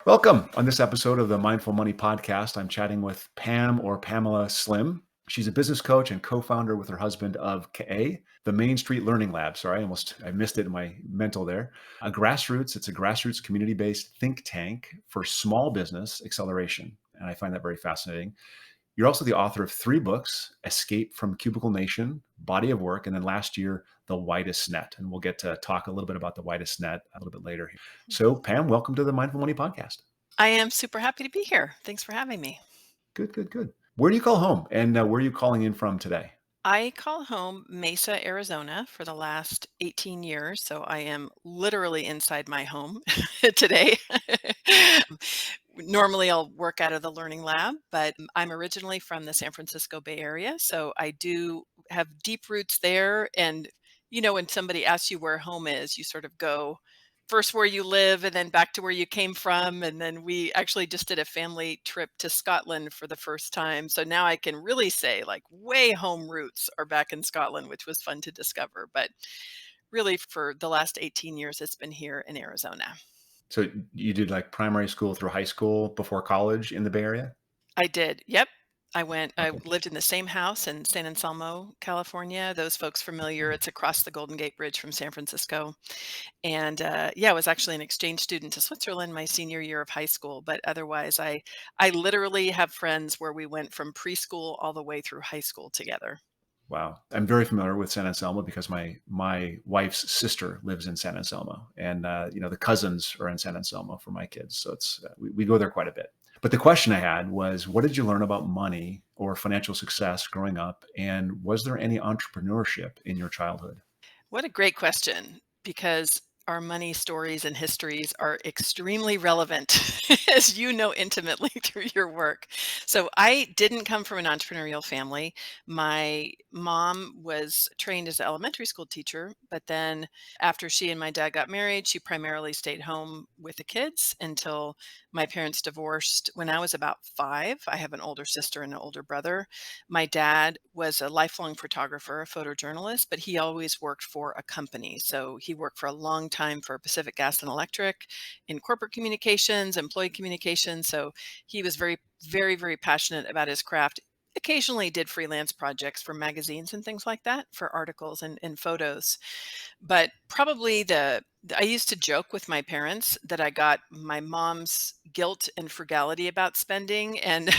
Welcome. On this episode of the Mindful Money Podcast, I'm chatting with Pamela Slim. She's a business coach and co-founder with her husband of KA, the Main Street Learning Lab. Sorry, I missed it in my mental there. It's a grassroots community-based think tank for small business acceleration. And I find that very fascinating. You're also the author of 3 books: Escape from Cubicle Nation, Body of Work, and then last year, The Widest Net. And we'll get to talk a little bit about the Widest Net a little bit later. So, Pam, welcome to the Mindful Money Podcast. I am super happy to be here. Thanks for having me. Good, good, good. Where do you call home? And where are you calling in from today? I call home Mesa, Arizona for the last 18 years. So I am literally inside my home today. Normally, I'll work out of the Learning Lab, but I'm originally from the San Francisco Bay Area. So I do have deep roots there. And, when somebody asks you where home is, you sort of go first where you live and then back to where you came from. And then we actually just did a family trip to Scotland for the first time. So now I can really say, like, way home roots are back in Scotland, which was fun to discover. But really, for the last 18 years, it's been here in Arizona. So you did like primary school through high school before college in the Bay Area? I did. Yep. I Okay. lived in the same house in San Anselmo, California. Those folks familiar, it's across the Golden Gate Bridge from San Francisco. And yeah, I was actually an exchange student to Switzerland my senior year of high school. But otherwise, I literally have friends where we went from preschool all the way through high school together. Wow. I'm very familiar with San Anselmo because my wife's sister lives in San Anselmo, and the cousins are in San Anselmo for my kids. So it's we go there quite a bit. But the question I had was, what did you learn about money or financial success growing up? And was there any entrepreneurship in your childhood? What a great question, because our money stories and histories are extremely relevant, as you know intimately through your work. So I didn't come from an entrepreneurial family. My mom was trained as an elementary school teacher, but then after she and my dad got married, she primarily stayed home with the kids until my parents divorced when I was about 5. I have an older sister and an older brother. My dad was a lifelong photographer, a photojournalist, but he always worked for a company. So he worked for a long time for Pacific Gas and Electric in corporate communications, employee communications. So he was very, very, very passionate about his craft. Occasionally did freelance projects for magazines and things like that for articles and photos. But probably I used to joke with my parents that I got my mom's guilt and frugality about spending and,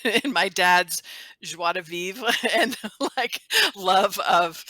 and my dad's joie de vivre and like love of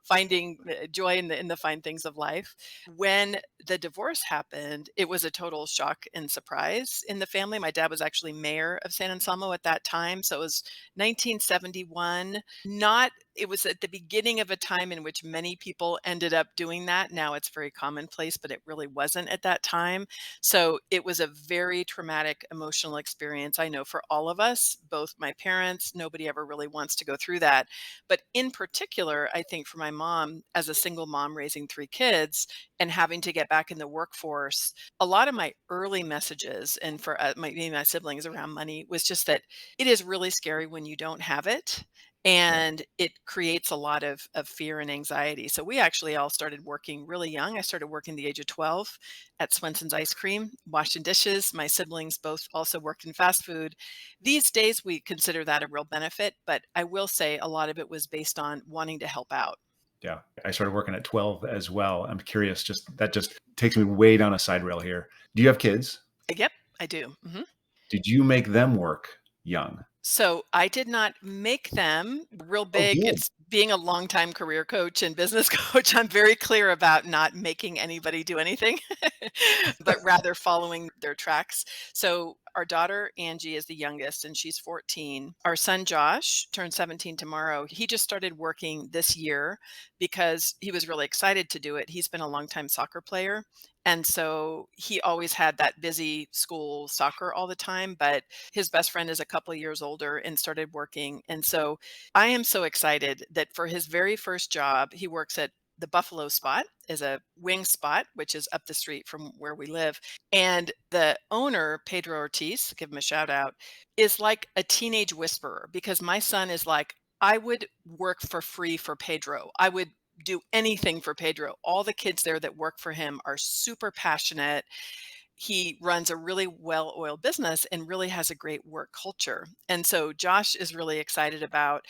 finding joy in the fine things of life. When the divorce happened, it was a total shock and surprise in the family. My dad was actually mayor of San Anselmo at that time, so it was 1971. Not It was at the beginning of a time in which many people ended up doing that. Now it's very commonplace, but it really wasn't at that time. So it was a very traumatic emotional experience. I know for all of us, both my parents, nobody ever really wants to go through that. But in particular, I think for my mom, as a single mom raising 3 kids and having to get back in the workforce, a lot of my early messages and for my siblings around money was just that it is really scary when you don't have it, Yeah. and it creates a lot of fear and anxiety. So we actually all started working really young. I started working the age of 12 at Swenson's Ice Cream, washing dishes. My siblings both also worked in fast food. These days, we consider that a real benefit, but I will say a lot of it was based on wanting to help out. Yeah. I started working at 12 as well. I'm curious, that just takes me way down a side rail here. Do you have kids? Yep, I do. Mhm. Did you make them work young? So I did not make them real Oh, big. good. It's being a longtime career coach and business coach. I'm very clear about not making anybody do anything, but rather following their tracks. So our daughter Angie is the youngest and she's 14. Our son Josh turned 17 tomorrow. He just started working this year because he was really excited to do it. He's been a longtime soccer player. And so he always had that busy school soccer all the time, but his best friend is a couple of years older and started working. And so I am so excited that for his very first job, he works at the Buffalo Spot as a wing spot, which is up the street from where we live. And the owner, Pedro Ortiz, give him a shout out, is like a teenage whisperer because my son is like, I would work for free for Pedro. I would do anything for Pedro. All the kids there that work for him are super passionate. he runs a really well-oiled business and really has a great work culture. And so Josh is really excited about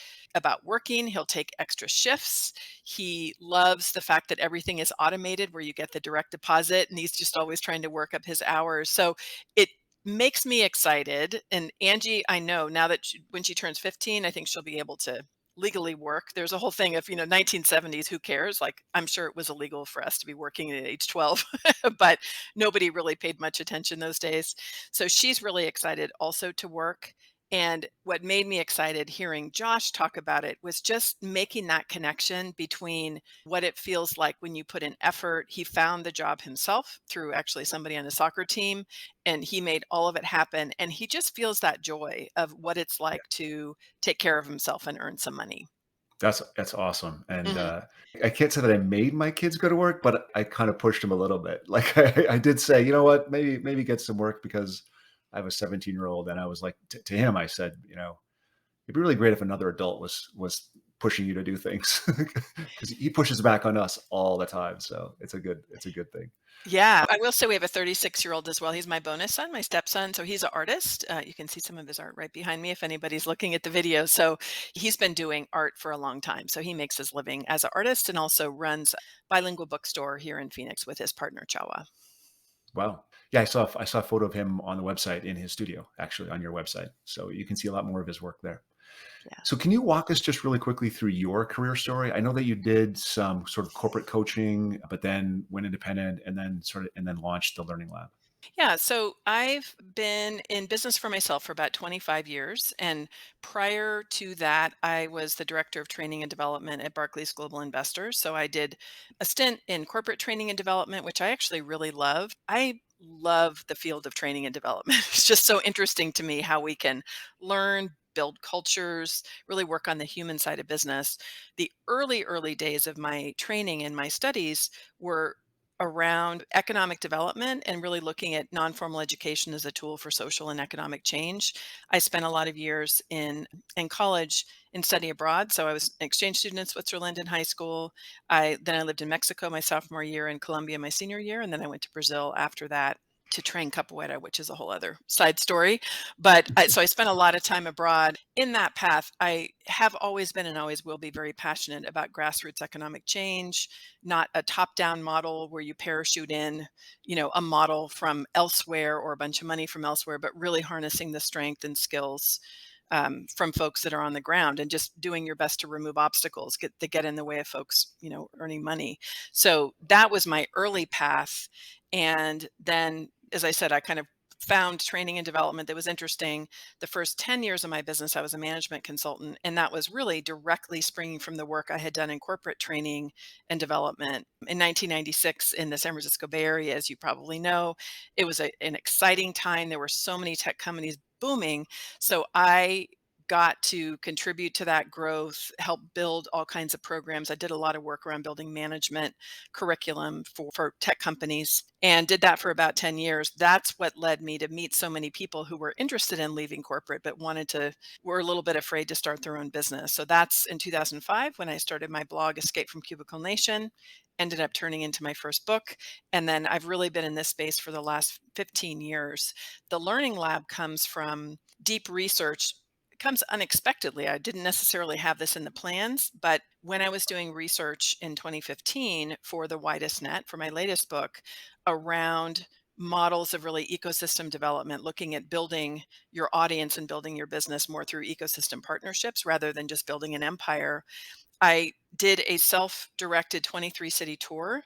working. He'll take extra shifts. He loves the fact that everything is automated where you get the direct deposit, and he's just always trying to work up his hours. So it makes me excited. And Angie, I know now that when she turns 15, I think she'll be able to legally work. There's a whole thing of, 1970s, who cares? Like, I'm sure it was illegal for us to be working at age 12, but nobody really paid much attention those days. So she's really excited also to work. And what made me excited hearing Josh talk about it was just making that connection between what it feels like when you put in effort. He found the job himself through actually somebody on a soccer team, and he made all of it happen. And he just feels that joy of what it's like to take care of himself and earn some money. That's awesome, and, Mhm. I can't say that I made my kids go to work, but I kinda pushed them a little bit. Like, I did say, "You know what? Maybe get some work," because I have a 17-year-old, and I was like to him, I said, "It'd be really great if another adult was pushing you to do things," because he pushes back on us all the time, so it's a good thing. Yeah, I will say we have a 36-year-old as well. He's my bonus son, my stepson. So he's an artist. You can see some of his art right behind me if anybody's looking at the video. So he's been doing art for a long time. So he makes his living as an artist and also runs a bilingual bookstore here in Phoenix with his partner, Chawa. Wow. Yeah, I saw a photo of him on the website in his studio, actually, on your website, so you can see a lot more of his work there. Yeah. So can you walk us just really quickly through your career story? I know that you did some sort of corporate coaching, but then went independent and then launched the Learning Lab. Yeah, so I've been in business for myself for about 25 years. And prior to that, I was the director of training and development at Barclays Global Investors. So I did a stint in corporate training and development, which I actually really love. I love the field of training and development. It's just so interesting to me how we can learn, build cultures, really work on the human side of business. The early days of my training and my studies were around economic development and really looking at non-formal education as a tool for social and economic change. I spent a lot of years in college in study abroad. So I was an exchange student in Switzerland in high school. I lived in Mexico my sophomore year and Colombia my senior year, and then I went to Brazil after that to train capoeira, which is a whole other side story. So I spent a lot of time abroad. In that path, I have always been and always will be very passionate about grassroots economic change, not a top-down model where you parachute in, a model from elsewhere or a bunch of money from elsewhere, but really harnessing the strength and skills from folks that are on the ground and just doing your best to remove obstacles that get in the way of folks, earning money. So that was my early path. And then, as I said, I kind of found training and development that was interesting. The first 10 years of my business, I was a management consultant, and that was really directly springing from the work I had done in corporate training and development. In 1996, in the San Francisco Bay Area, as you probably know, it was an exciting time. There were so many tech companies booming. So I got to contribute to that growth, help build all kinds of programs. I did a lot of work around building management curriculum for tech companies and did that for about 10 years. That's what led me to meet so many people who were interested in leaving corporate, but were a little bit afraid to start their own business. So that's in 2005 when I started my blog, Escape from Cubicle Nation, ended up turning into my first book. And then I've really been in this space for the last 15 years. The Learning Lab comes from deep research. It comes unexpectedly. I didn't necessarily have this in the plans, but when I was doing research in 2015 for the Widest Net, for my latest book, around models of really ecosystem development, looking at building your audience and building your business more through ecosystem partnerships rather than just building an empire. I did a self-directed 23 city tour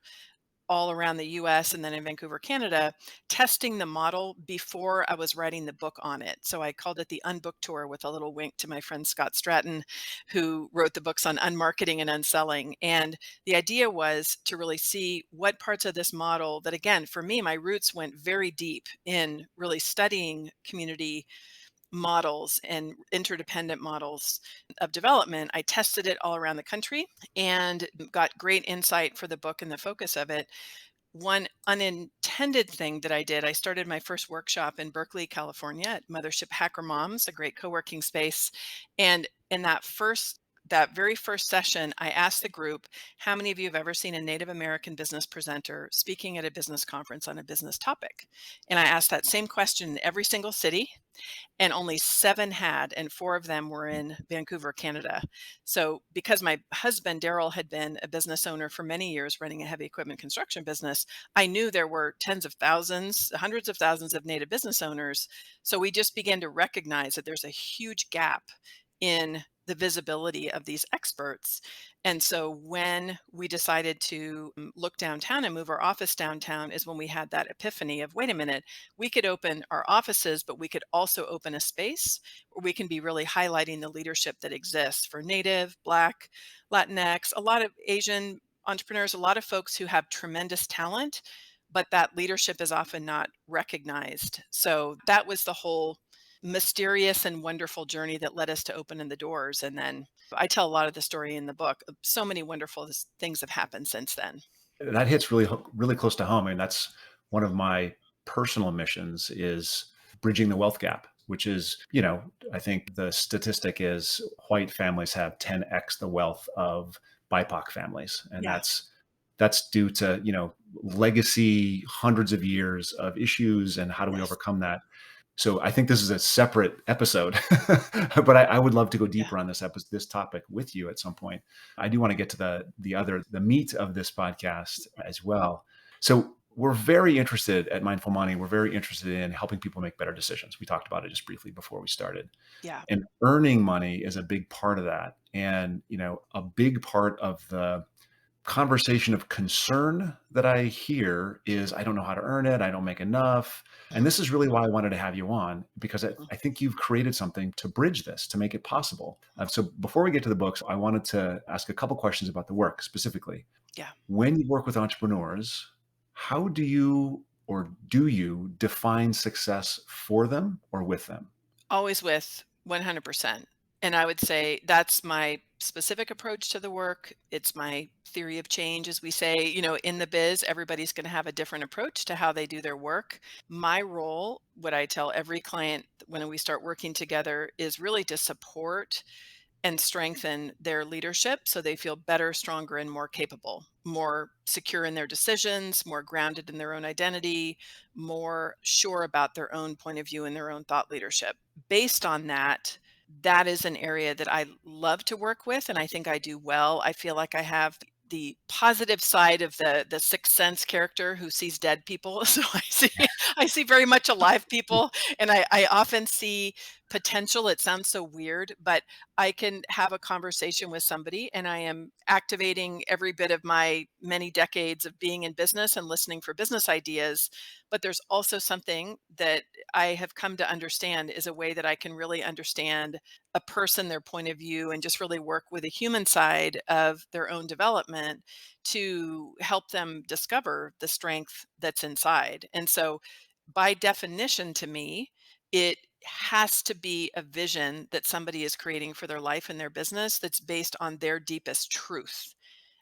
all around the US and then in Vancouver, Canada, testing the model before I was writing the book on it. So I called it the Unbook Tour with a little wink to my friend Scott Stratton, who wrote the books on unmarketing and unselling. And the idea was to really see what parts of this model that, again, for me, my roots went very deep in really studying community models and interdependent models of development. I tested it all around the country and got great insight for the book and the focus of it. One unintended thing that I did, I started my first workshop in Berkeley, California at Mothership Hacker Moms, a great co-working space. And in that first that very first session, I asked the group, how many of you have ever seen a Native American business presenter speaking at a business conference on a business topic? And I asked that same question in every single city, and only 7 had, and 4 of them were in Vancouver, Canada. So, because my husband, Daryl, had been a business owner for many years running a heavy equipment construction business, I knew there were tens of thousands, hundreds of thousands of Native business owners. So, we just began to recognize that there's a huge gap in the visibility of these experts. And so when we decided to look downtown and move our office downtown is when we had that epiphany of, wait a minute, we could open our offices, but we could also open a space where we can be really highlighting the leadership that exists for Native, Black, Latinx, a lot of Asian entrepreneurs, a lot of folks who have tremendous talent, but that leadership is often not recognized. So that was the whole mysterious and wonderful journey that led us to opening the doors. And then I tell a lot of the story in the book. So many wonderful things have happened since then. That hits really close to home. And that's one of my personal missions is bridging the wealth gap, which is, I think the statistic is white families have 10x the wealth of BIPOC families. And Yeah. that's due to, legacy, hundreds of years of issues, and how do we Yes. overcome that? So I think this is a separate episode, but I would love to go Yeah. deeper on this topic with you at some point. I do want to get to the meat of this podcast as well. So we're very interested at Mindful Money. We're very interested in helping people make better decisions. We talked about it just briefly before we started. Yeah. And earning money is a big part of that. And, a big part of the conversation of concern that I hear is, I don't know how to earn it. I don't make enough. And this is really why I wanted to have you on, because I think you've created something to bridge this, to make it possible. So before we get to the books, I wanted to ask a couple questions about the work specifically. Yeah. When you work with entrepreneurs, how do you or do you define success for them or with them? Always with 100%. And I would say that's my specific approach to the work. It's my theory of change. As we say, in the biz, everybody's going to have a different approach to how they do their work. My role, what I tell every client when we start working together, is really to support and strengthen their leadership so they feel better, stronger, and more capable, more secure in their decisions, more grounded in their own identity, more sure about their own point of view and their own thought leadership. Based on that, that is an area that I love to work with, and I think I do well. I feel like I have the positive side of the sixth sense character who sees dead people. So I see very much alive people, and I often see potential. It sounds so weird, but I can have a conversation with somebody and I am activating every bit of my many decades of being in business and listening for business ideas. But there's also something that I have come to understand is a way that I can really understand a person, their point of view, and just really work with the human side of their own development to help them discover the strength that's inside. And so, by definition, to me, it has to be a vision that somebody is creating for their life and their business that's based on their deepest truth.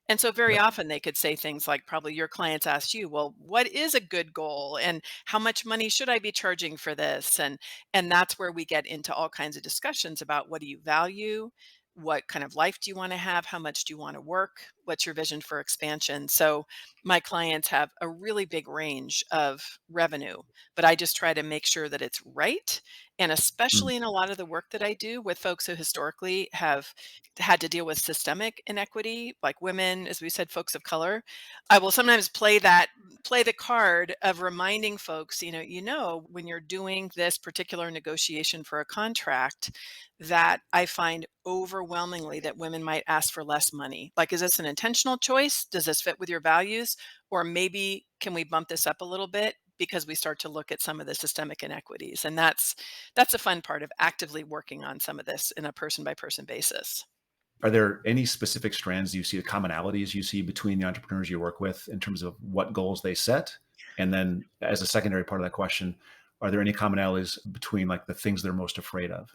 And so very Yep. often they could say things like, probably your clients asked you, well, what is a good goal and how much money should I be charging for this? And that's where we get into all kinds of discussions about, what do you value? What kind of life do you want to have? How much do you want to work? What's your vision for expansion? So my clients have a really big range of revenue, but I just try to make sure that it's right. And Mm. especially in a lot of the work that I do with folks who historically have had to deal with systemic inequity, like women, as we said, folks of color, I will sometimes play the card of reminding folks, when you're doing this particular negotiation for a contract, that I find overwhelmingly that women might ask for less money. Like, is this an intentional choice? Does this fit with your values? Or maybe can we bump this up a little bit because we start to look at some of the systemic inequities? And that's a fun part of actively working on some of this in a person by person basis. Are there any specific strands you see, the commonalities you see between the entrepreneurs you work with in terms of what goals they set? And then as a secondary part of that question, are there any commonalities between like the things they're most afraid of?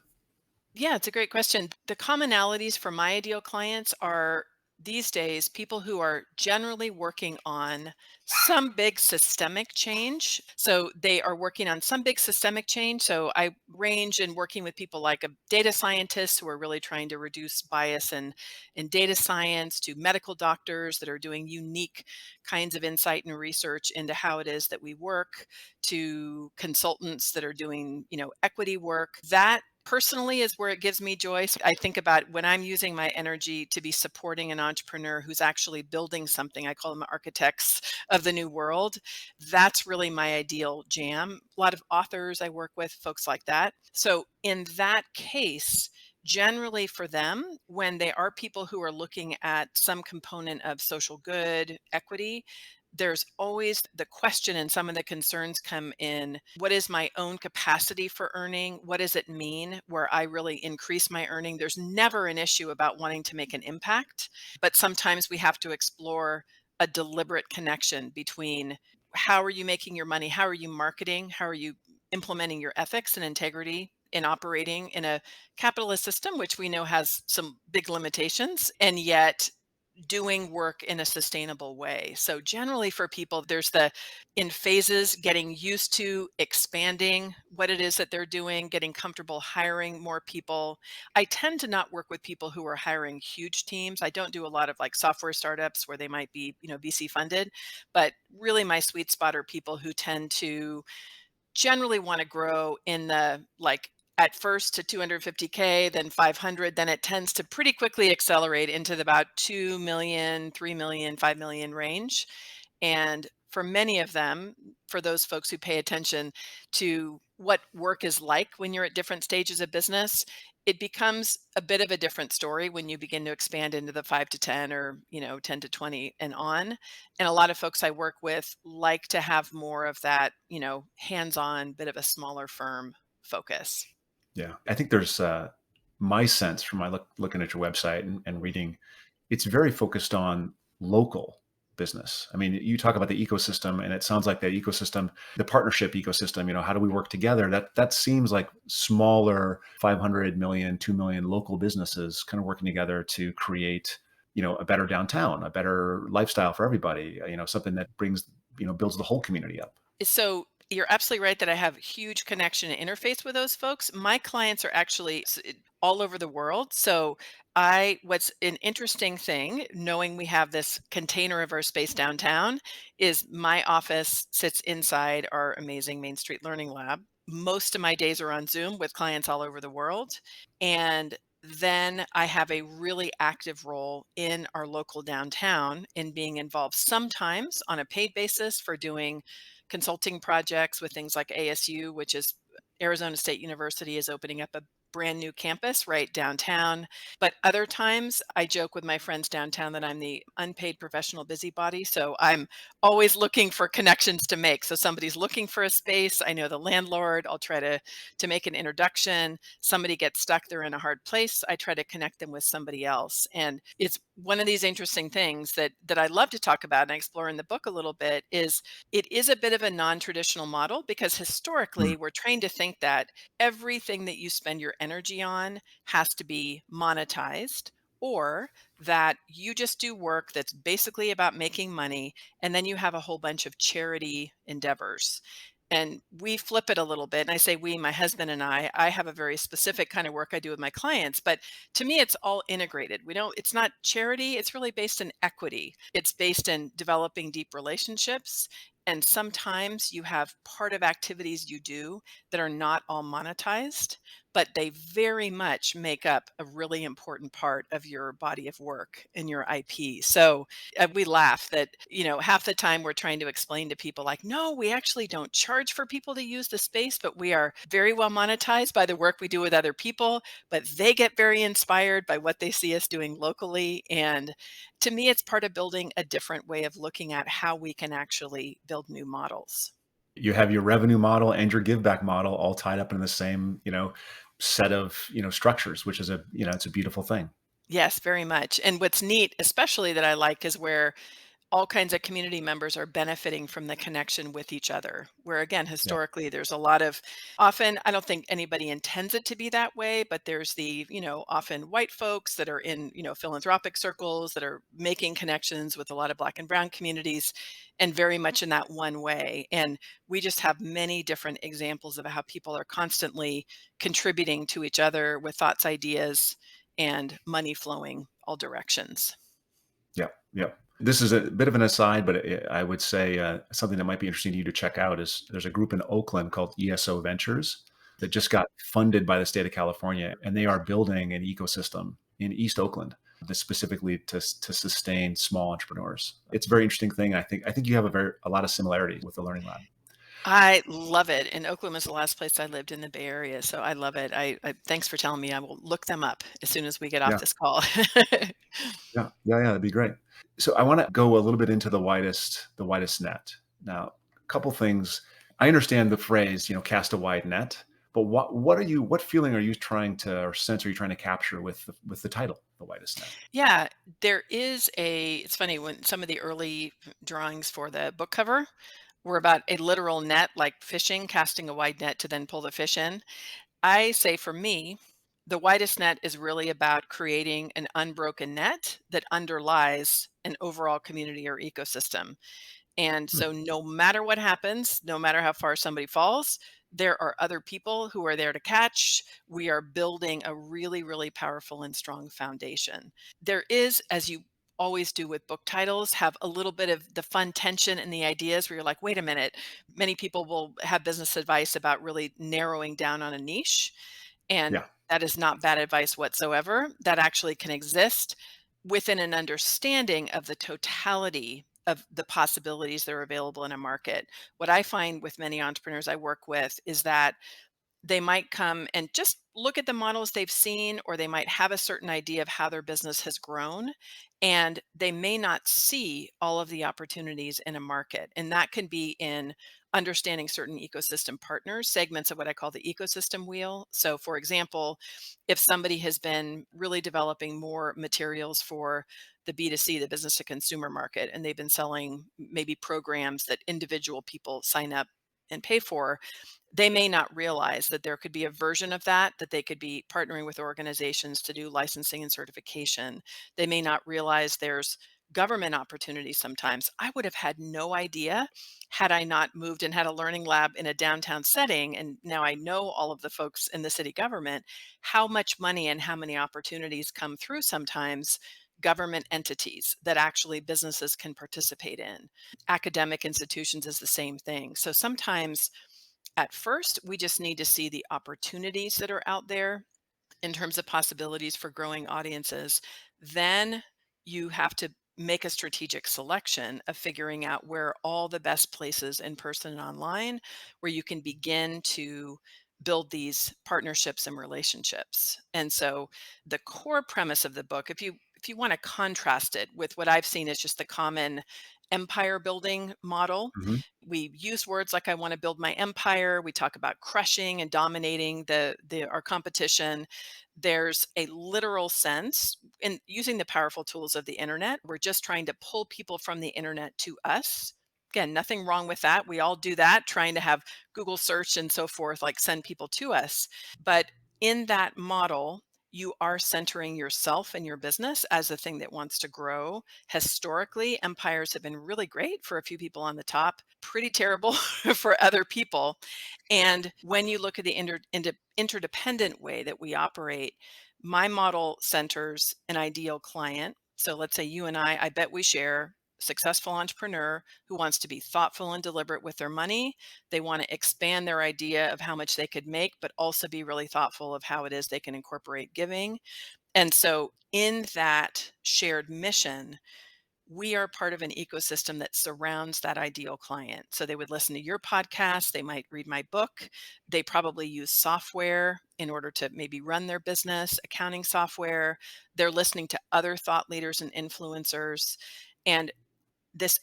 Yeah, it's a great question. The commonalities for my ideal clients are these days, people who are generally working on some big systemic change. So they are working on some big systemic change. So I range in working with people like a data scientists who are really trying to reduce bias in data science, to medical doctors that are doing unique kinds of insight and research into how it is that we work, to consultants that are doing, equity work. That personally is where it gives me joy. So I think about when I'm using my energy to be supporting an entrepreneur who's actually building something. I call them architects of the new world. That's really my ideal jam. A lot of authors I work with, folks like that. So in that case, generally for them, when they are people who are looking at some component of social good, equity, there's always the question, and some of the concerns come in: what is my own capacity for earning? What does it mean where I really increase my earning? There's never an issue about wanting to make an impact, but sometimes we have to explore a deliberate connection between how are you making your money? How are you marketing? How are you implementing your ethics and integrity in operating in a capitalist system, which we know has some big limitations, and yet doing work in a sustainable way. So generally for people, there's the in phases, getting used to expanding what it is that they're doing, getting comfortable hiring more people. I tend to not work with people who are hiring huge teams. I don't do a lot of like software startups where they might be, VC funded, but really my sweet spot are people who tend to generally want to grow in the like at first to 250K, then 500, then it tends to pretty quickly accelerate into the about 2 million, 3 million, 5 million range. And for many of them, for those folks who pay attention to what work is like when you're at different stages of business, it becomes a bit of a different story when you begin to expand into the 5 to 10, or 10 to 20 and on. And a lot of folks I work with like to have more of that, hands-on, bit of a smaller firm focus. Yeah. I think there's my sense from my looking at your website and reading, it's very focused on local business. I mean, you talk about the ecosystem, and it sounds like the ecosystem, the partnership ecosystem, how do we work together? That seems like smaller 500 million, 2 million local businesses kind of working together to create, a better downtown, a better lifestyle for everybody, something that brings, builds the whole community up. So you're absolutely right that I have huge connection and interface with those folks. My clients are actually all over the world. So what's an interesting thing, knowing we have this container of our space downtown, is my office sits inside our amazing Main Street Learning Lab. Most of my days are on Zoom with clients all over the world. And then I have a really active role in our local downtown in being involved sometimes on a paid basis for doing consulting projects with things like ASU, which is Arizona State University is opening up a brand new campus right downtown. But other times I joke with my friends downtown that I'm the unpaid professional busybody. So I'm always looking for connections to make. So somebody's looking for a space. I know the landlord. I'll try to make an introduction. Somebody gets stuck, they're in a hard place. I try to connect them with somebody else. And it's one of these interesting things that I love to talk about and explore in the book a little bit is it is a bit of a non-traditional model because Mm. historically we're trained to think that everything that you spend your energy on has to be monetized, or that you just do work that's basically about making money and then you have a whole bunch of charity endeavors. And we flip it a little bit. And I say we, my husband and I have a very specific kind of work I do with my clients, but to me, it's all integrated. It's not charity. It's really based in equity. It's based in developing deep relationships. And sometimes you have part of activities you do that are not all monetized, but they very much make up a really important part of your body of work and your IP. So we laugh that, half the time we're trying to explain to people like, no, we actually don't charge for people to use the space, but we are very well monetized by the work we do with other people, but they get very inspired by what they see us doing locally. And to me, it's part of building a different way of looking at how we can actually build new models. You have your revenue model and your give back model all tied up in the same, set of, structures, which is it's a beautiful thing. Yes, very much. And what's neat, especially that I like, is where all kinds of community members are benefiting from the connection with each other. Where again, Yeah. historically, there's a lot of often, I don't think anybody intends it to be that way, but there's the, often white folks that are in, philanthropic circles that are making connections with a lot of Black and Brown communities and very much in that one way. And we just have many different examples of how people are constantly contributing to each other with thoughts, ideas, and money flowing all directions. Yeah. Yeah. This is a bit of an aside, but I would say something that might be interesting to you to check out is there's a group in Oakland called ESO Ventures that just got funded by the state of California, and they are building an ecosystem in East Oakland that's specifically to sustain small entrepreneurs. It's a very interesting thing. I think you have a lot of similarity with the Learning Lab. I love it, and Oakland was the last place I lived in the Bay Area, so I love it. I thanks for telling me. I will look them up as soon as we get off Yeah. this call. Yeah. Yeah. Yeah. That'd be great. So I want to go a little bit into the widest net. Now, a couple things. I understand the phrase, cast a wide net, but what feeling are you trying to, or sense are you trying to capture with the title, the widest net? Yeah, there is it's funny when some of the early drawings for the book cover were about a literal net, like fishing, casting a wide net to then pull the fish in. I say for me, the widest net is really about creating an unbroken net that underlies an overall community or ecosystem. And Hmm. so, no matter what happens, no matter how far somebody falls, there are other people who are there to catch. We are building a really, really powerful and strong foundation. There is, as you always do with book titles, have a little bit of the fun tension and the ideas where you're like, wait a minute, many people will have business advice about really narrowing down on a niche. And Yeah. that is not bad advice whatsoever. That actually can exist within an understanding of the totality of the possibilities that are available in a market. What I find with many entrepreneurs I work with is that they might come and just look at the models they've seen, or they might have a certain idea of how their business has grown, and they may not see all of the opportunities in a market. And that can be in understanding certain ecosystem partners, segments of what I call the ecosystem wheel. So, for example, if somebody has been really developing more materials for the B2C, the business to consumer market, and they've been selling maybe programs that individual people sign up and pay for, they may not realize that there could be a version of that, that they could be partnering with organizations to do licensing and certification. They may not realize there's government opportunities sometimes. I would have had no idea had I not moved and had a learning lab in a downtown setting. And now I know all of the folks in the city government, how much money and how many opportunities come through sometimes government entities that actually businesses can participate in. Academic institutions is the same thing. So sometimes at first, we just need to see the opportunities that are out there in terms of possibilities for growing audiences. Then you have to make a strategic selection of figuring out where are all the best places in person and online where you can begin to build these partnerships and relationships. And so the core premise of the book, if you want to contrast it with what I've seen as just the common empire building model, Hmm. we use words like I want to build my empire. We talk about crushing and dominating the our competition. There's a literal sense in using the powerful tools of the internet. We're just trying to pull people from the internet to us. Again, nothing wrong with that. We all do that, trying to have Google search and so forth, like send people to us. But in that model, you are centering yourself and your business as a thing that wants to grow. Historically, empires have been really great for a few people on the top, pretty terrible for other people. And when you look at the interdependent way that we operate, my model centers an ideal client. So let's say you and I bet we share successful entrepreneur who wants to be thoughtful and deliberate with their money. They want to expand their idea of how much they could make, but also be really thoughtful of how it is they can incorporate giving. And so in that shared mission, we are part of an ecosystem that surrounds that ideal client. So they would listen to your podcast, they might read my book, they probably use software in order to maybe run their business, accounting software. They're listening to other thought leaders and influencers. And this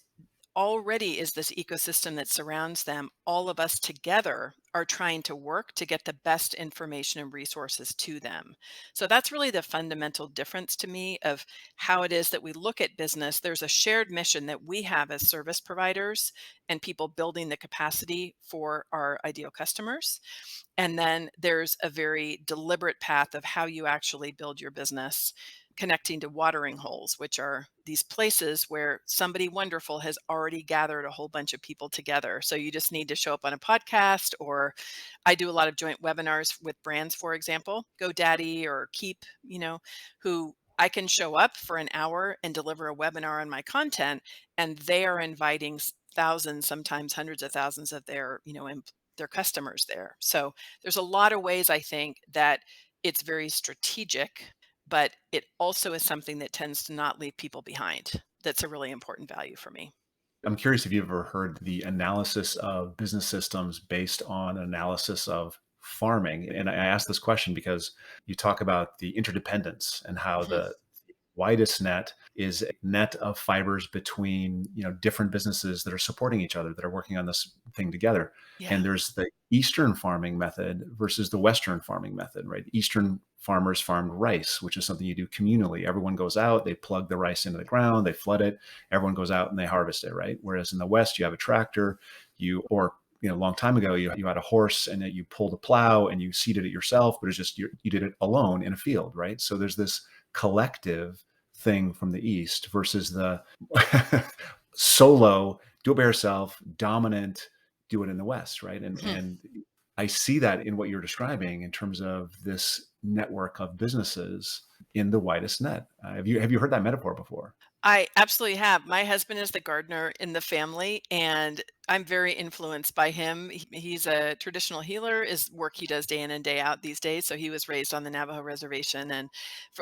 already is this ecosystem that surrounds them. All of us together are trying to work to get the best information and resources to them. So that's really the fundamental difference to me of how it is that we look at business. There's a shared mission that we have as service providers and people building the capacity for our ideal customers. And then there's a very deliberate path of how you actually build your business, connecting to watering holes, which are these places where somebody wonderful has already gathered a whole bunch of people together. So you just need to show up on a podcast, or I do a lot of joint webinars with brands, for example, GoDaddy or Keep, who I can show up for an hour and deliver a webinar on my content, and they are inviting thousands, sometimes hundreds of thousands of their customers there. So there's a lot of ways I think that it's very strategic, but it also is something that tends to not leave people behind. That's a really important value for me. I'm curious if you've ever heard the analysis of business systems based on analysis of farming. And I ask this question because you talk about the interdependence and how Mhm. the widest net is a net of fibers between different businesses that are supporting each other, that are working on this thing together. Yeah. And there's the eastern farming method versus the western farming method, right? Eastern farmers farmed rice, which is something you do communally. Everyone goes out, they plug the rice into the ground, they flood it, everyone goes out and they harvest it, right? Whereas in the west you have a tractor, or a long time ago, you had a horse and that you pulled a plow and you seeded it yourself, but it's just you did it alone in a field, right? So there's this collective thing from the East versus the solo, do it by yourself, dominant, do it in the West, right? And Mhm. and I see that in what you're describing in terms of this network of businesses in the widest net. Have you heard that metaphor before? I absolutely have. My husband is the gardener in the family, and I'm very influenced by him. He's a traditional healer, is work he does day in and day out these days. So he was raised on the Navajo reservation and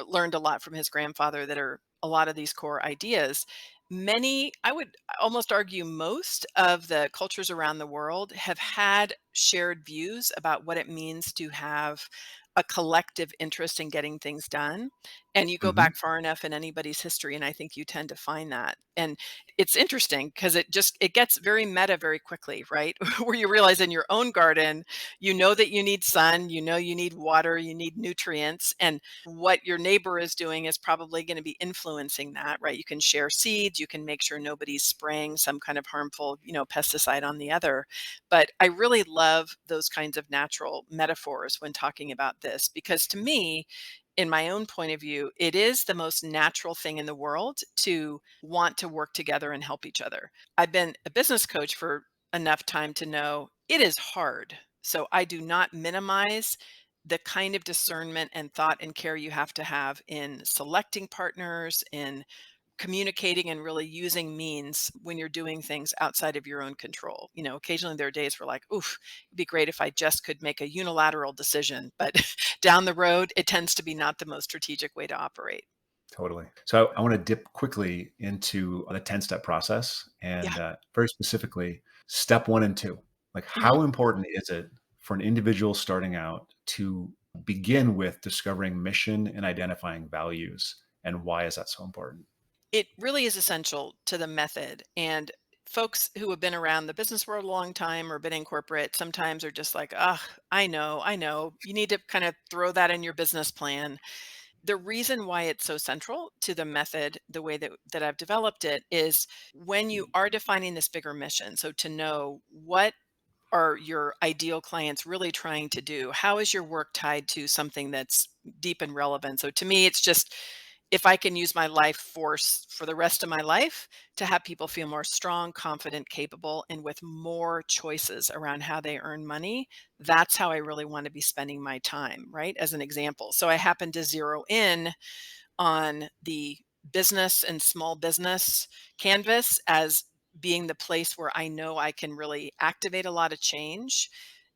learned a lot from his grandfather that are a lot of these core ideas. Many, I would almost argue most of the cultures around the world have had shared views about what it means to have a collective interest in getting things done. And you go Mhm. back far enough in anybody's history, and I think you tend to find that. And it's interesting because it gets very meta very quickly, right? Where you realize in your own garden, you know that you need sun, you know you need water, you need nutrients, and what your neighbor is doing is probably going to be influencing that, right? You can share seeds, you can make sure nobody's spraying some kind of harmful, pesticide on the other. But I really love those kinds of natural metaphors when talking about this because to me, in my own point of view, it is the most natural thing in the world to want to work together and help each other. I've been a business coach for enough time to know it is hard. So I do not minimize the kind of discernment and thought and care you have to have in selecting partners, in communicating and really using means when you're doing things outside of your own control. Occasionally there are days where like, oof, it'd be great if I just could make a unilateral decision. But down the road, it tends to be not the most strategic way to operate. Totally. So I want to dip quickly into the 10-step process Yeah. and very specifically step 1 and 2. Like, Mhm. how important is it for an individual starting out to begin with discovering mission and identifying values? And why is that so important? It really is essential to the method. And folks who have been around the business world a long time or been in corporate sometimes are just like, ah, I know. You need to kind of throw that in your business plan. The reason why it's so central to the method, the way that I've developed it, is when you are defining this bigger mission. So to know what are your ideal clients really trying to do? How is your work tied to something that's deep and relevant? So to me, it's just if I can use my life force for the rest of my life to have people feel more strong, confident, capable, and with more choices around how they earn money, that's how I really want to be spending my time, right? As an example. So I happen to zero in on the business and small business canvas as being the place where I know I can really activate a lot of change.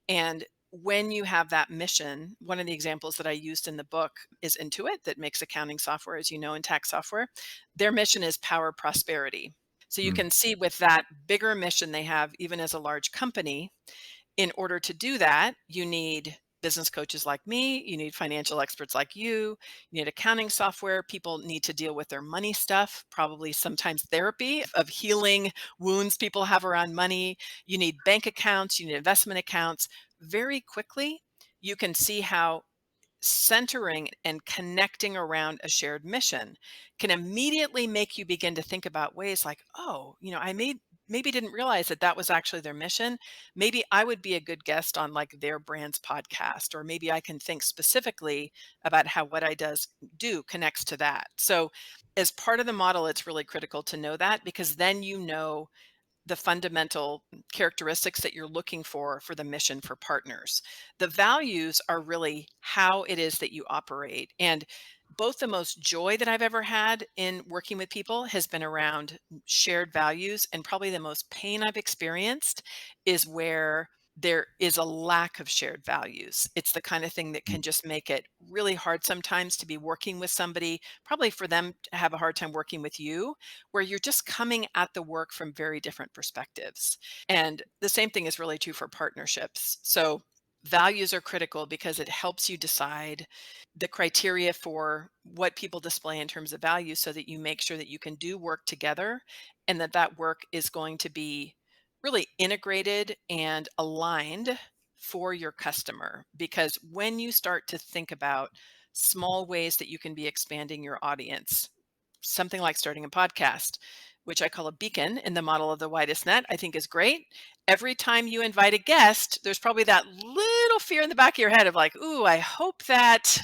And when you have that mission, one of the examples that I used in the book is Intuit, that makes accounting software, as you know, and tax software. Their mission is power prosperity. So you Mm, can see with that bigger mission they have, even as a large company, in order to do that, you need business coaches like me, you need financial experts like you need accounting software. People need to deal with their money stuff, probably sometimes therapy of healing wounds people have around money. You need bank accounts, you need investment accounts. Very quickly, you can see how centering and connecting around a shared mission can immediately make you begin to think about ways like, oh, I maybe didn't realize that that was actually their mission. Maybe I would be a good guest on like their brand's podcast, or maybe I can think specifically about how what I do connects to that. So as part of the model, it's really critical to know that, because then you know the fundamental characteristics that you're looking for the mission for partners. The values are really how it is that you operate. And both the most joy that I've ever had in working with people has been around shared values, and probably the most pain I've experienced is where there is a lack of shared values. It's the kind of thing that can just make it really hard sometimes to be working with somebody, probably for them to have a hard time working with you, where you're just coming at the work from very different perspectives. And the same thing is really true for partnerships. So values are critical because it helps you decide the criteria for what people display in terms of values, so that you make sure that you can do work together, and that that work is going to be really integrated and aligned for your customer. Because when you start to think about small ways that you can be expanding your audience, something like starting a podcast, which I call a beacon in the model of the Widest Net, I think is great. Every time you invite a guest, there's probably that little fear in the back of your head of like, ooh, I hope that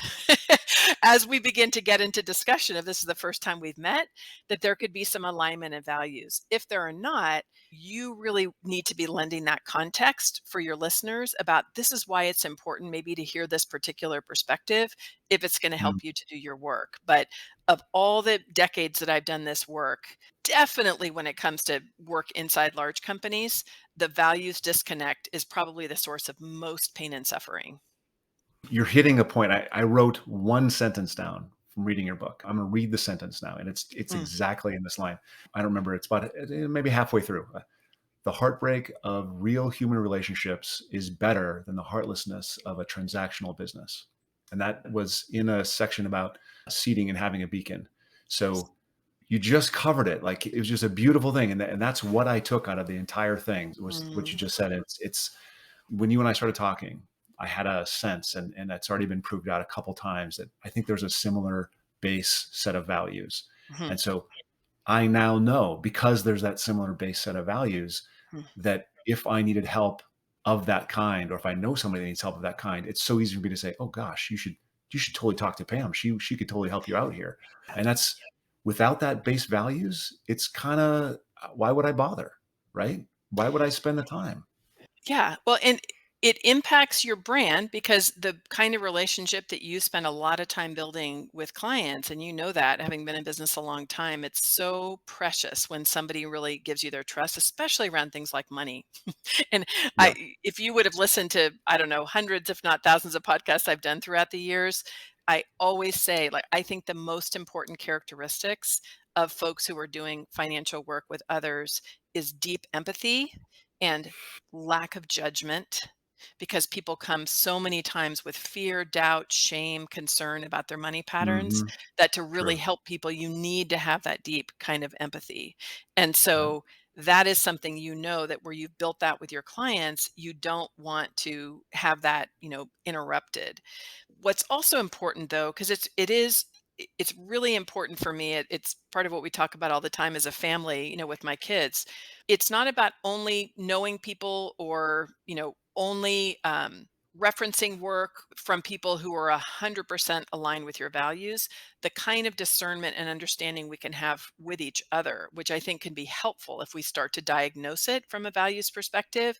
as we begin to get into discussion, if this is the first time we've met, that there could be some alignment in values. If there are not, you really need to be lending that context for your listeners about this is why it's important maybe to hear this particular perspective if it's going to help Mm. you to do your work. But of all the decades that I've done this work, definitely when it comes to work inside large companies, the values disconnect is probably the source of most pain and suffering. You're hitting a point. I wrote one sentence down from reading your book. I'm going to read the sentence now, and it's Mm, exactly in this line. I don't remember. It's about maybe halfway through. The heartbreak of real human relationships is better than the heartlessness of a transactional business. And that was in a section about seating and having a beacon. So you just covered it. Like it was just a beautiful thing. And that's what I took out of the entire thing was what you mm, just said. It's when you and I started talking, I had a sense, and that's already been proved out a couple times, that I think there's a similar base set of values. mhm, And so I now know, because there's that similar base set of values, mm. that if I needed help of that kind, or if I know somebody that needs help of that kind, it's so easy for me to say, "Oh gosh, you should totally talk to Pam. She could totally help you out here." And that's without that base values, it's kind of why would I bother, right? Why would I spend the time? Yeah. Well, and it impacts your brand, because the kind of relationship that you spend a lot of time building with clients, and you know that having been in business a long time, it's so precious when somebody really gives you their trust, especially around things like money. And Yeah. if you would have listened to, I don't know, hundreds, if not thousands of podcasts I've done throughout the years, I always say, like, I think the most important characteristics of folks who are doing financial work with others is deep empathy and lack of judgment, because people come so many times with fear, doubt, shame, concern about their money patterns, Mhm. that to really True. help people, you need to have that deep kind of empathy. And Right. so that is something, that where you've built that with your clients, you don't want to have that, interrupted. What's also important though, because it's really important for me. It's part of what we talk about all the time as a family, with my kids. It's not about only knowing people, or, only referencing work from people who are 100% aligned with your values. The kind of discernment and understanding we can have with each other, which I think can be helpful if we start to diagnose it from a values perspective,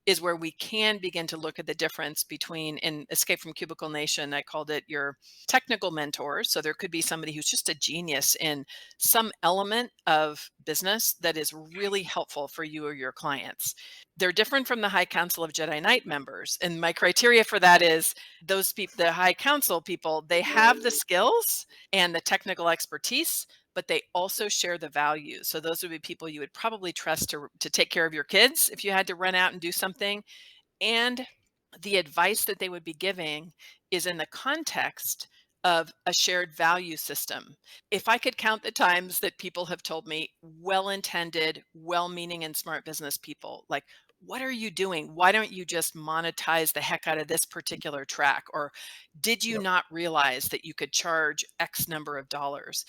is where we can begin to look at the difference between, in Escape from Cubicle Nation, I called it your technical mentors. So there could be somebody who's just a genius in some element of business that is really helpful for you or your clients. They're different from the High Council of Jedi Knight members. And my criteria for that is those people, the High Council people, they have the skills and the technical expertise, but they also share the values. So those would be people you would probably trust to take care of your kids if you had to run out and do something. And the advice that they would be giving is in the context of a shared value system. If I could count the times that people have told me, well intended, well meaning, and smart business people, like, what are you doing? Why don't you just monetize the heck out of this particular track? Or did you Yep. not realize that you could charge X number of dollars?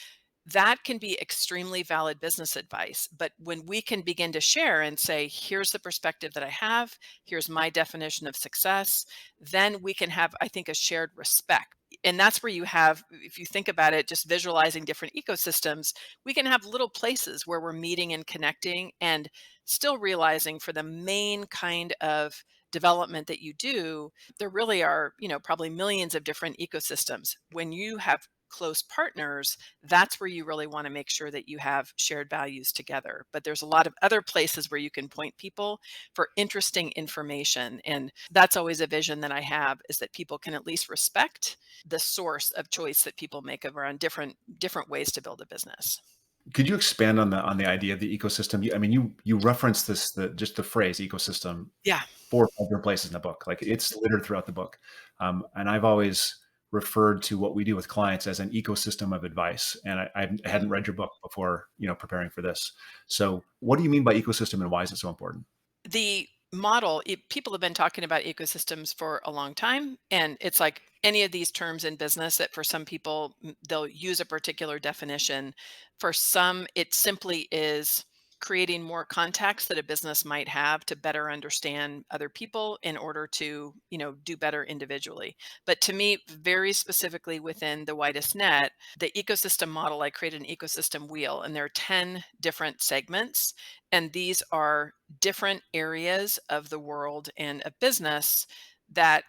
That can be extremely valid business advice. But when we can begin to share and say, here's the perspective that I have, here's my definition of success, then we can have, I think, a shared respect. And that's where you have, if you think about it, just visualizing different ecosystems, we can have little places where we're meeting and connecting and still realizing for the main kind of development that you do, there really are, probably millions of different ecosystems. When you have close partners, that's where you really want to make sure that you have shared values together. But there's a lot of other places where you can point people for interesting information. And that's always a vision that I have, is that people can at least respect the source of choice that people make of around different ways to build a business. Could you expand on the idea of the ecosystem? I mean, you reference this, just the phrase ecosystem Yeah. 4 or 5 different places in the book. Like, it's littered throughout the book. And I've always referred to what we do with clients as an ecosystem of advice. And I hadn't read your book before, preparing for this. So what do you mean by ecosystem, and why is it so important? The model, people have been talking about ecosystems for a long time, and it's like any of these terms in business that for some people, they'll use a particular definition. For some, it simply is creating more contacts that a business might have to better understand other people in order to, do better individually. But to me, very specifically within the Widest Net, the ecosystem model, I created an ecosystem wheel, and there are 10 different segments, and these are different areas of the world and a business that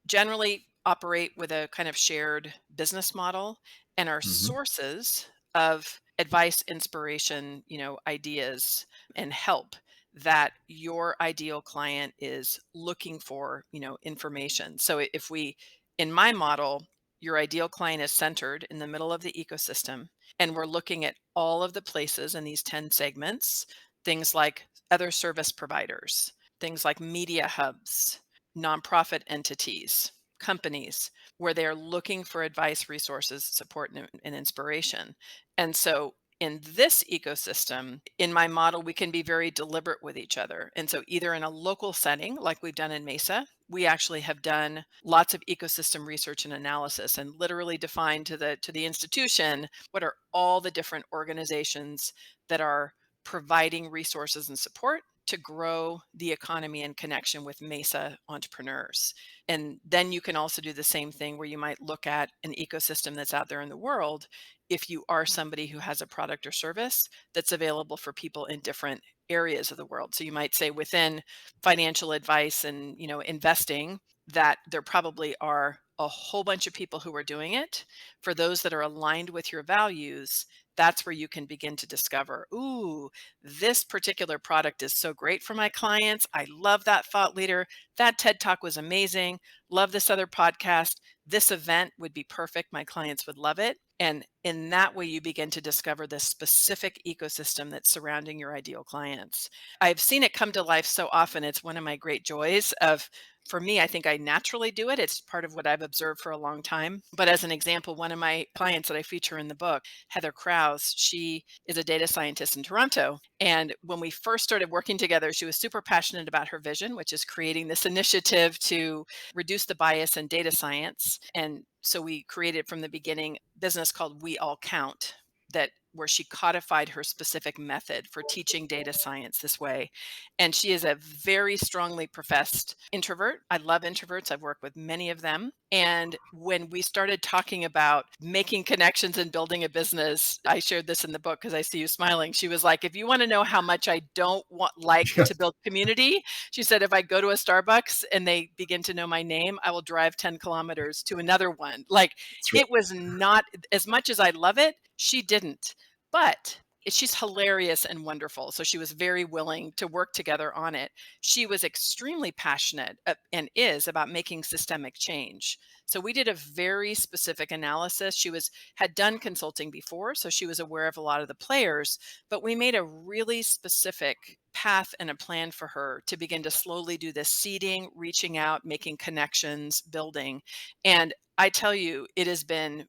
generally operate with a kind of shared business model and are Hmm. sources of advice, inspiration, ideas and help that your ideal client is looking for, information. So if we, in my model, your ideal client is centered in the middle of the ecosystem, and we're looking at all of the places in these 10 segments, things like other service providers, things like media hubs, nonprofit entities, companies, where they're looking for advice, resources, support, and inspiration. And so in this ecosystem, in my model, we can be very deliberate with each other. And so either in a local setting, like we've done in Mesa, we actually have done lots of ecosystem research and analysis and literally defined to the institution what are all the different organizations that are providing resources and support to grow the economy in connection with Mesa entrepreneurs. And then you can also do the same thing where you might look at an ecosystem that's out there in the world if you are somebody who has a product or service that's available for people in different areas of the world. So you might say within financial advice and, investing, that there probably are a whole bunch of people who are doing it. For those that are aligned with your values, that's where you can begin to discover, ooh, this particular product is so great for my clients. I love that thought leader. That TED Talk was amazing. Love this other podcast. This event would be perfect. My clients would love it. And in that way, you begin to discover the specific ecosystem that's surrounding your ideal clients. I've seen it come to life so often. It's one of my great joys of, for me, I think I naturally do it. It's part of what I've observed for a long time. But as an example, one of my clients that I feature in the book, Heather Krause, she is a data scientist in Toronto. And when we first started working together, she was super passionate about her vision, which is creating this initiative to reduce the bias in data science. And so we created from the beginning a business called We All Count, that where she codified her specific method for teaching data science this way. And she is a very strongly professed introvert. I love introverts. I've worked with many of them. And when we started talking about making connections and building a business, I shared this in the book because I see you smiling. She was like, if you want to know how much I don't like Yeah, to build community, she said, if I go to a Starbucks and they begin to know my name, I will drive 10 kilometers to another one. Like, that's right. it was not, as much as I love it, she didn't. But she's hilarious and wonderful. So she was very willing to work together on it. She was extremely passionate and is about making systemic change. So we did a very specific analysis. She was had done consulting before, so she was aware of a lot of the players, but we made a really specific path and a plan for her to begin to slowly do this seeding, reaching out, making connections, building. And I tell you, it has been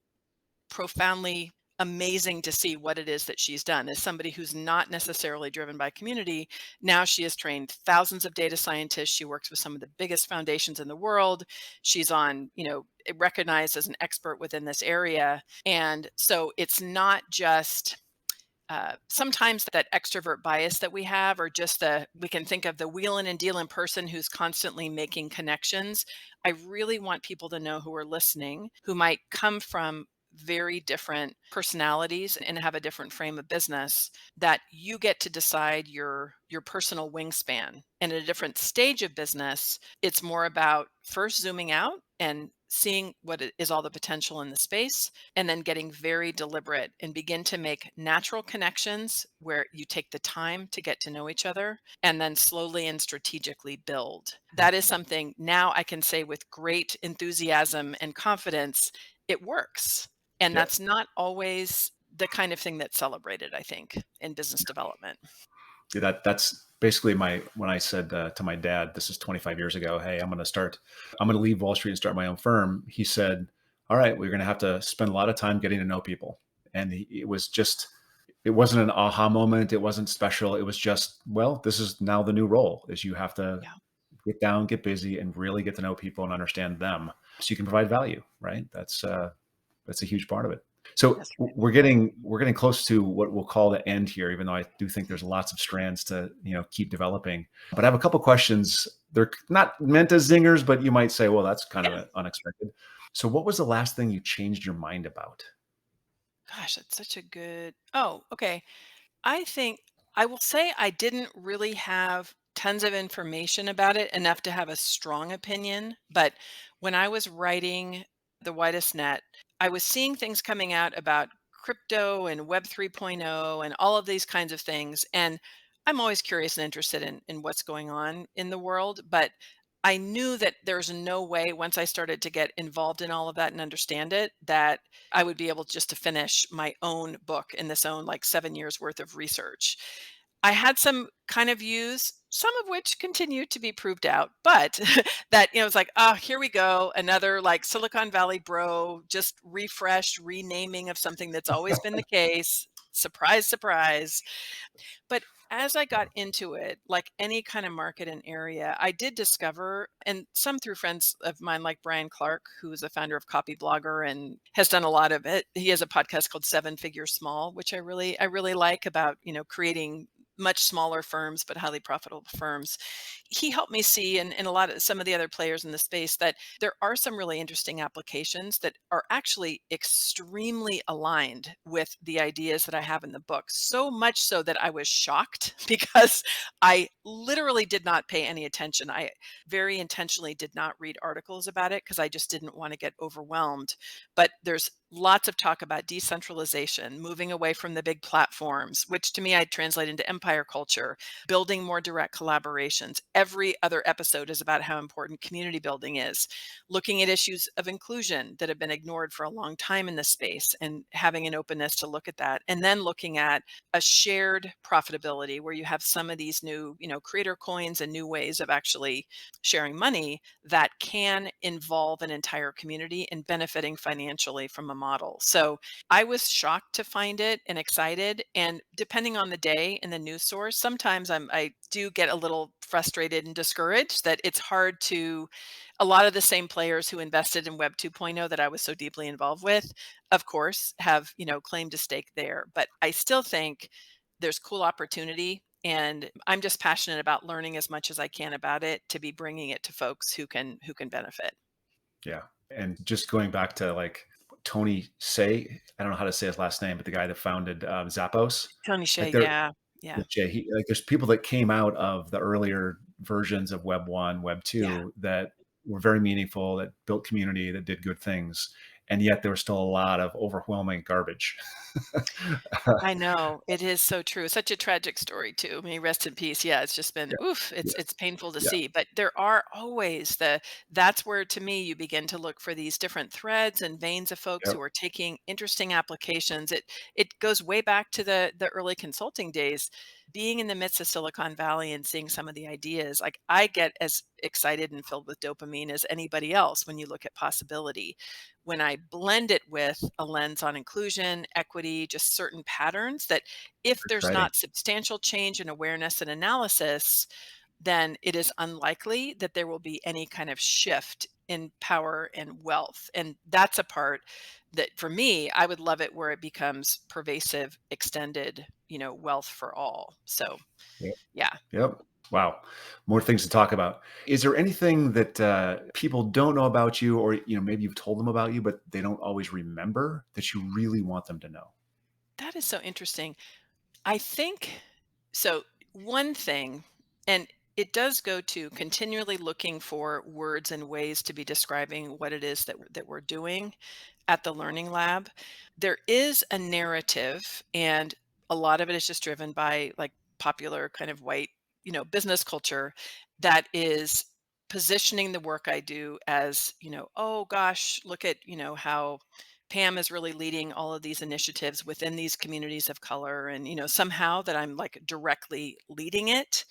profoundly amazing to see what it is that she's done. As somebody who's not necessarily driven by community, now she has trained thousands of data scientists. She works with some of the biggest foundations in the world. She's on, recognized as an expert within this area. And so it's not just sometimes that extrovert bias that we have, or just we can think of the wheeling and dealing person who's constantly making connections. I really want people to know, who are listening, who might come from very different personalities and have a different frame of business, that you get to decide your personal wingspan. And at a different stage of business, it's more about first zooming out and seeing what is all the potential in the space, and then getting very deliberate and begin to make natural connections where you take the time to get to know each other, and then slowly and strategically build. That is something now I can say with great enthusiasm and confidence, it works. And Yeah. that's not always the kind of thing that's celebrated, I think, in business development. That's basically when I said to my dad, this is 25 years ago, hey, I'm going to leave Wall Street and start my own firm. He said, all right, we're going to have to spend a lot of time getting to know people. And it wasn't an aha moment. It wasn't special. It was just, well, this is now the new role, is you have to Yeah, get down, get busy, and really get to know people and understand them so you can provide value, right? That's a huge part of it. So that's right. we're getting close to what we'll call the end here, even though I do think there's lots of strands to keep developing. But I have a couple questions. They're not meant as zingers, but you might say, well, that's kind Yeah. of unexpected. So what was the last thing you changed your mind about? Gosh, that's such a good. Oh, okay. I think I will say I didn't really have tons of information about it, enough to have a strong opinion. But when I was writing the Widest Net, I was seeing things coming out about crypto and Web 3.0 and all of these kinds of things. And I'm always curious and interested in what's going on in the world. But I knew that there's no way, once I started to get involved in all of that and understand it, that I would be able just to finish my own book in this own like 7 years worth of research. I had some kind of views, some of which continue to be proved out, but that, it's like, oh, here we go. Another like Silicon Valley bro, just refreshed, renaming of something that's always been the case. Surprise, surprise. But as I got into it, like any kind of market and area, I did discover, and some through friends of mine, like Brian Clark, who is the founder of Copy Blogger and has done a lot of it. He has a podcast called Seven Figure Small, which I really like, about, creating much smaller firms, but highly profitable firms. He helped me see, and a lot of some of the other players in the space, that there are some really interesting applications that are actually extremely aligned with the ideas that I have in the book. So much so that I was shocked because I literally did not pay any attention. I very intentionally did not read articles about it because I just didn't want to get overwhelmed. But there's lots of talk about decentralization, moving away from the big platforms, which to me I translate into empire culture, building more direct collaborations. Every other episode is about how important community building is, looking at issues of inclusion that have been ignored for a long time in this space and having an openness to look at that. And then looking at a shared profitability where you have some of these new, creator coins and new ways of actually sharing money that can involve an entire community and benefiting financially from a model. So I was shocked to find it and excited. And depending on the day and the news source, sometimes I do get a little frustrated and discouraged that it's hard to, a lot of the same players who invested in Web 2.0 that I was so deeply involved with, of course, have, claimed a stake there. But I still think there's cool opportunity. And I'm just passionate about learning as much as I can about it to be bringing it to folks who can benefit. Yeah. And just going back to like Tony Say, I don't know how to say his last name, but the guy that founded Zappos, Tony like Shea, there, yeah, yeah, Jay, like there's people that came out of the earlier versions of Web 1, Web yeah, 2 that were very meaningful, that built community, that did good things. and yet there was still a lot of overwhelming garbage. I know, it is so true. Such a tragic story too. May he rest in peace. Yeah, it's just been Yeah. oof, Yes. it's painful to Yeah. see. But there are always that's where to me you begin to look for these different threads and veins of folks Yep. who are taking interesting applications. It goes way back to the early consulting days. Being in the midst of Silicon Valley and seeing some of the ideas, like I get as excited and filled with dopamine as anybody else when you look at possibility. When I blend it with a lens on inclusion, equity, just certain patterns that if there's Exciting. not substantial change in awareness and analysis, then it is unlikely that there will be any kind of shift in power and wealth. And that's a part that for me, I would love it where it becomes pervasive, extended, wealth for all. So, Yep. yeah. Yep. Wow. More things to talk about. Is there anything that people don't know about you, or maybe you've told them about you, but they don't always remember that you really want them to know? That is so interesting. I think so. One thing, and it does go to continually looking for words and ways to be describing what it is that we're doing at the Learning Lab. There is a narrative, and a lot of it is just driven by like popular kind of white, business culture that is positioning the work I do as, oh gosh, look at, how Pam is really leading all of these initiatives within these communities of color and somehow that I'm like directly leading it.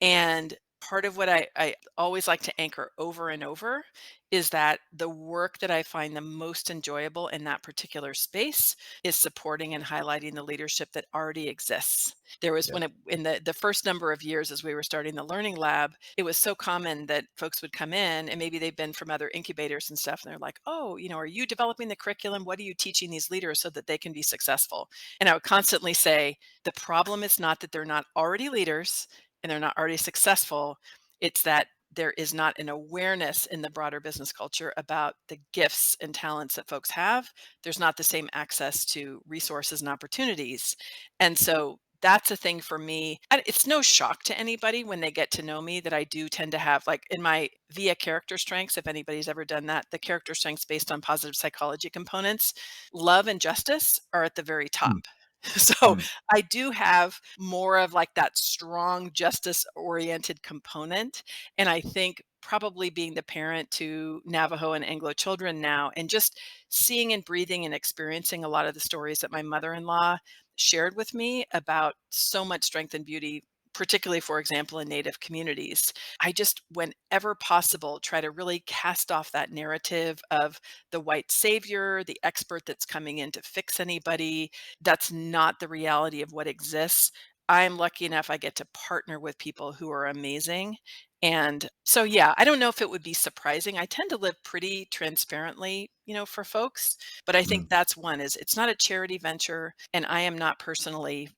And part of what I always like to anchor over and over is that the work that I find the most enjoyable in that particular space is supporting and highlighting the leadership that already exists. There was Yeah. when in the first number of years as we were starting the Learning Lab, it was so common that folks would come in and maybe they've been from other incubators and stuff. And they're like, oh, are you developing the curriculum? What are you teaching these leaders so that they can be successful? And I would constantly say, the problem is not that they're not already leaders and they're not already successful. It's that there is not an awareness in the broader business culture about the gifts and talents that folks have. There's not the same access to resources and opportunities. And so that's a thing for me. And it's no shock to anybody when they get to know me that I do tend to have, like in my via character strengths, if anybody's ever done that, the character strengths based on positive psychology components, love and justice are at the very Mm, top. So mm. I do have more of like that strong justice oriented component. And I think probably being the parent to Navajo and Anglo children now, and just seeing and breathing and experiencing a lot of the stories that my mother in law shared with me about so much strength and beauty, particularly, for example, in Native communities. I just, whenever possible, try to really cast off that narrative of the white savior, the expert that's coming in to fix anybody. That's not the reality of what exists. I'm lucky enough I get to partner with people who are amazing. And so, yeah, I don't know if it would be surprising. I tend to live pretty transparently, for folks, but I think Mm. that's one is it's not a charity venture and I am not personally,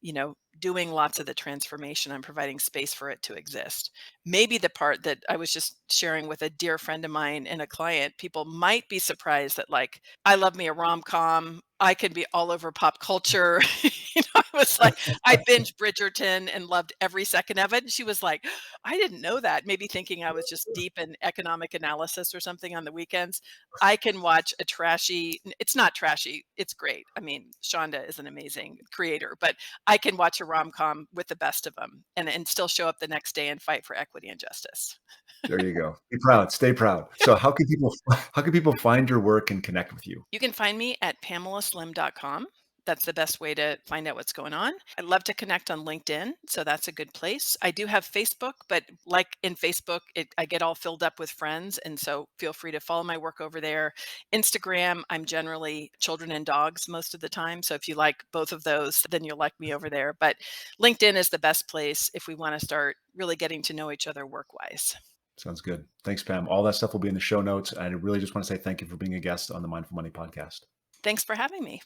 doing lots of the transformation. I'm providing space for it to exist. Maybe the part that I was just sharing with a dear friend of mine and a client, people might be surprised that like I love me a rom-com. I can be all over pop culture. I was like, I binged Bridgerton and loved every second of it. And she was like, I didn't know that. Maybe thinking I was just deep in economic analysis or something on the weekends. I can watch a trashy, it's not trashy, it's great. I mean, Shonda is an amazing creator, but I can watch a rom-com with the best of them and still show up the next day and fight for equity and justice. There you go. Be proud. Stay proud. So, how can people find your work and connect with you? You can find me at pamelaslim.com. That's the best way to find out what's going on. I'd love to connect on LinkedIn, so that's a good place. I do have Facebook, but like in Facebook, I get all filled up with friends, and so feel free to follow my work over there. Instagram, I'm generally children and dogs most of the time, so if you like both of those, then you'll like me over there. But LinkedIn is the best place if we want to start really getting to know each other work-wise. Sounds good. Thanks, Pam. All that stuff will be in the show notes. I really just want to say thank you for being a guest on the Mindful Money podcast. Thanks for having me.